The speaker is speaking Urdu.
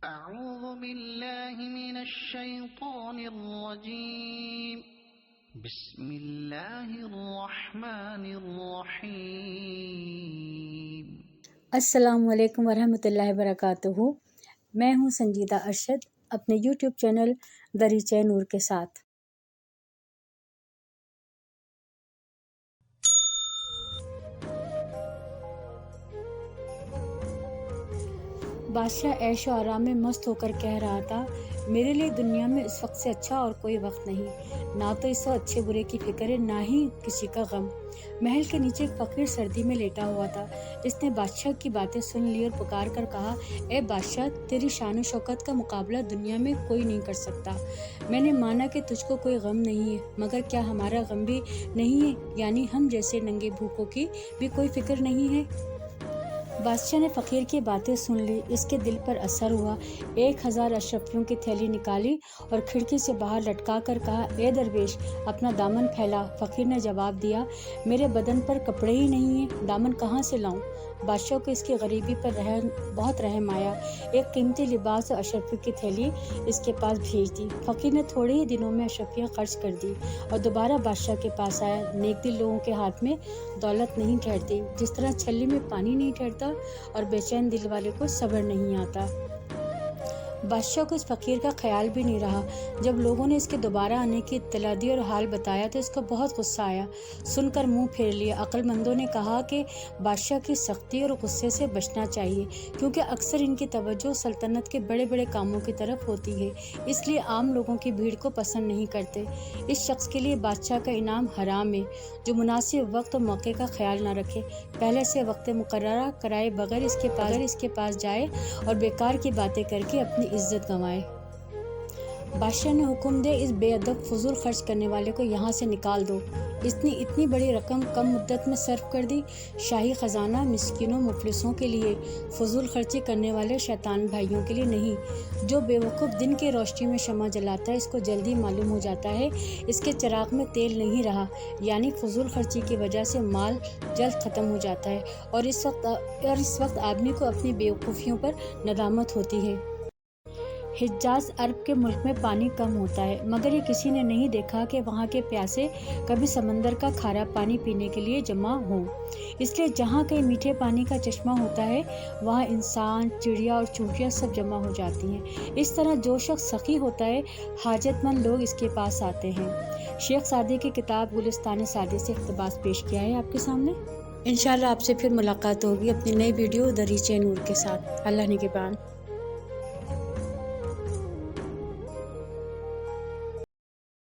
أعوذ بالله من الشيطان الرجيم بسم الله الرحمن الرحيم السلام علیکم ورحمۃ اللہ وبرکاتہ۔ میں ہوں سنجیدہ ارشد اپنے یوٹیوب چینل دریچہ نور کے ساتھ۔ بادشاہ عیش و آرام میں مست ہو کر کہہ رہا تھا، میرے لیے دنیا میں اس وقت سے اچھا اور کوئی وقت نہیں، نہ تو اس وقت اچھے برے کی فکر ہے، نہ ہی کسی کا غم۔ محل کے نیچے ایک فقیر سردی میں لیٹا ہوا تھا، جس نے بادشاہ کی باتیں سن لی اور پکار کر کہا، اے بادشاہ، تیری شان و شوکت کا مقابلہ دنیا میں کوئی نہیں کر سکتا۔ میں نے مانا کہ تجھ کو کوئی غم نہیں ہے، مگر کیا ہمارا غم بھی نہیں ہے؟ یعنی ہم جیسے ننگے بھوکوں کی بھی کوئی فکر نہیں ہے؟ بادشاہ نے فقیر کی باتیں سن لی، اس کے دل پر اثر ہوا۔ 1000 اشرفیوں کی تھیلی نکالی اور کھڑکی سے باہر لٹکا کر کہا، اے درویش، اپنا دامن پھیلا۔ فقیر نے جواب دیا، میرے بدن پر کپڑے ہی نہیں ہیں، دامن کہاں سے لاؤں؟ بادشاہ کو اس کی غریبی پر بہت رحم آیا، ایک قیمتی لباس اور اشرفیوں کی تھیلی اس کے پاس بھیج دی۔ فقیر نے تھوڑے ہی دنوں میں اشرفیاں خرچ کر دی اور دوبارہ بادشاہ کے پاس آیا۔ نیک دل لوگوں کے ہاتھ میں دولت نہیں ٹھہرتی، جس طرح چھلنی میں پانی نہیں ٹھہرتا اور بے چین دل والے کو صبر نہیں آتا۔ بادشاہ کو اس فقیر کا خیال بھی نہیں رہا۔ جب لوگوں نے اس کے دوبارہ آنے کی اطلاع دی اور حال بتایا تو اس کو بہت غصہ آیا، سن کر منہ پھیر لیا۔ عقل مندوں نے کہا کہ بادشاہ کی سختی اور غصے سے بچنا چاہیے، کیونکہ اکثر ان کی توجہ سلطنت کے بڑے بڑے کاموں کی طرف ہوتی ہے، اس لیے عام لوگوں کی بھیڑ کو پسند نہیں کرتے۔ اس شخص کے لیے بادشاہ کا انعام حرام ہے جو مناسب وقت اور موقع کا خیال نہ رکھے، پہلے سے وقت مقررہ کرائے بغیر اس کے پاس جائے اور بیکار کی باتیں کر کے اپنی عزت گنوائے۔ بادشاہ نے حکم دے، اس بے ادب فضول خرچ کرنے والے کو یہاں سے نکال دو۔ اتنی بڑی رقم کم مدت میں صرف کر دی۔ شاہی خزانہ مسکینوں مفلسوں کے لیے، فضول خرچی کرنے والے شیطان بھائیوں کے لیے نہیں۔ جو بے وقوف دن کی روشنی میں شمع جلاتا ہے، اس کو جلدی معلوم ہو جاتا ہے اس کے چراغ میں تیل نہیں رہا، یعنی فضول خرچی کی وجہ سے مال جلد ختم ہو جاتا ہے اور اس وقت آدمی کو اپنی بے وقوفیوں پر ندامت ہوتی ہے۔ حجاز عرب کے ملک میں پانی کم ہوتا ہے، مگر یہ کسی نے نہیں دیکھا کہ وہاں کے پیاسے کبھی سمندر کا کھارا پانی پینے کے لیے جمع ہوں۔ اس لیے جہاں کہیں میٹھے پانی کا چشمہ ہوتا ہے، وہاں انسان، چڑیا اور چونٹیاں سب جمع ہو جاتی ہیں۔ اس طرح جو شخص سخی ہوتا ہے، حاجت مند لوگ اس کے پاس آتے ہیں۔ شیخ سعدی کی کتاب گلستان سعدی سے اقتباس پیش کیا ہے آپ کے سامنے۔ انشاءاللہ آپ سے پھر ملاقات ہوگی اپنی نئی ویڈیو دریچہ نور کے ساتھ۔ اللہ نگہبان۔